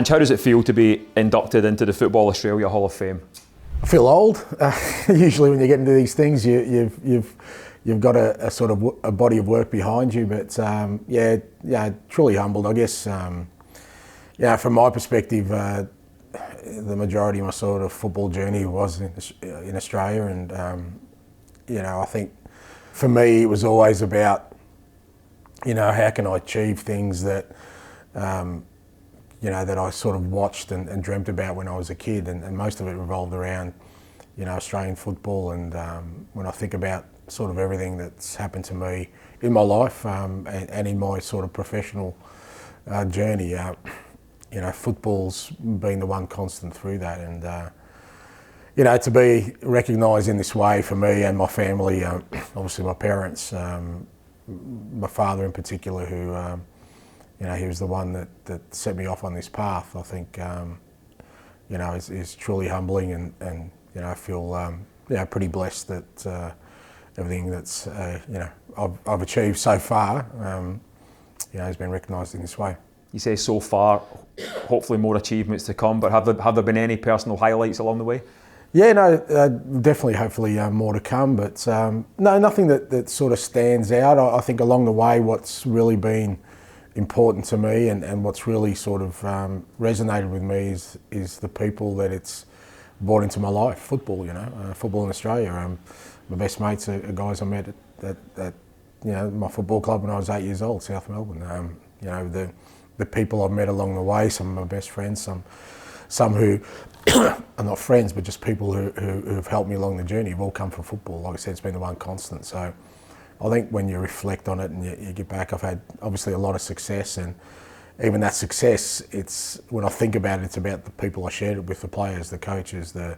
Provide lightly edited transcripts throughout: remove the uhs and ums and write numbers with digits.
Ange, how does it feel to be inducted into the Football Australia Hall of Fame? I feel old. Usually, when you get into these things, you've got a sort of a body of work behind you. But yeah, truly humbled. I guess, from my perspective, the majority of my sort of football journey was in Australia, and I think for me it was always about, how can I achieve things that that I sort of watched and dreamt about when I was a kid, and most of it revolved around, Australian football. And when I think about sort of everything that's happened to me in my life and in my sort of professional journey, football's been the one constant through that. And to be recognised in this way for me and my family, obviously my parents, my father in particular, who he was the one that set me off on this path. I think is truly humbling, and I feel pretty blessed that everything that's I've achieved so far has been recognised in this way. You say so far, hopefully more achievements to come, but have there been any personal highlights along the way? Yeah, no, definitely, hopefully more to come, but no, nothing that sort of stands out. I think along the way what's really been important to me and what's really sort of resonated with me is the people that it's brought into my life. Football, football in Australia. My best mates are guys I met at my football club when I was 8 years old, South Melbourne. The people I've met along the way, some of my best friends, some who are not friends, but just people who've helped me along the journey, have all come from football. Like I said, it's been the one constant. So I think when you reflect on it and you get back, I've had obviously a lot of success, and even that success, when I think about it, it's about the people I shared it with, the players, the coaches, the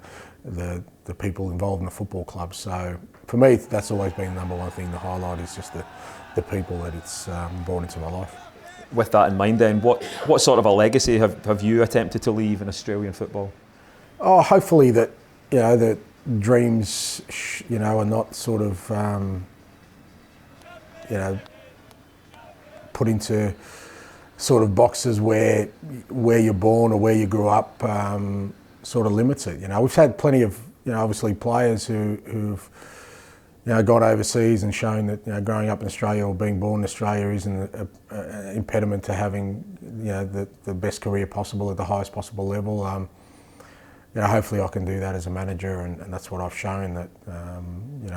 people involved in the football club. So for me, that's always been the number one thing. The highlight is just the people that it's brought into my life. With that in mind then, what sort of a legacy have you attempted to leave in Australian football? Oh, hopefully that, that dreams, are not sort of, put into sort of boxes where you're born or where you grew up sort of limits it. We've had plenty of, obviously players who've gone overseas and shown that growing up in Australia or being born in Australia isn't an impediment to having the best career possible at the highest possible level. Hopefully I can do that as a manager, and that's what I've shown, that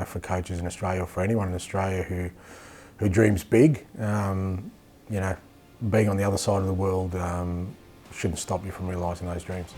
for coaches in Australia, or for anyone in Australia who dreams big, being on the other side of the world shouldn't stop you from realising those dreams.